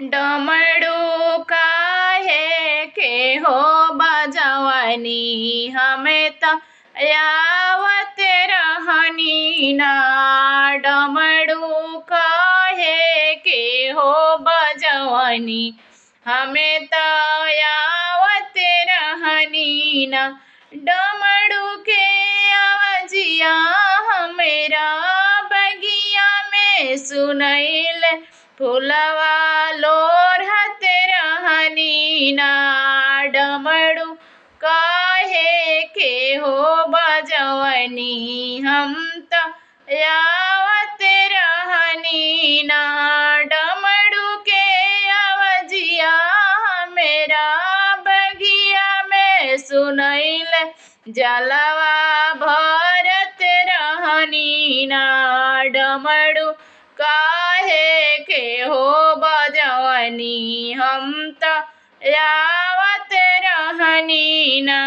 डमरू काहे के हो बजवनी, हमें तो यावत रहनी ना। डमरू काहे के हो बजवनी, हमें तो यावत रहनी ना। डमरू के आवाजिया हमेरा बगिया में सुनैल, फुलवा लोढ़त रहनी ना। डमरू काहे के हो बजवनी, हम तो यावत रहनी ना। डमरू के आवाजिया मेरा बगिया में सुनैल, जलवा भरत रहनी ना। डमरू काहे के हो बजवनी, हम तो यावत रहनी ना।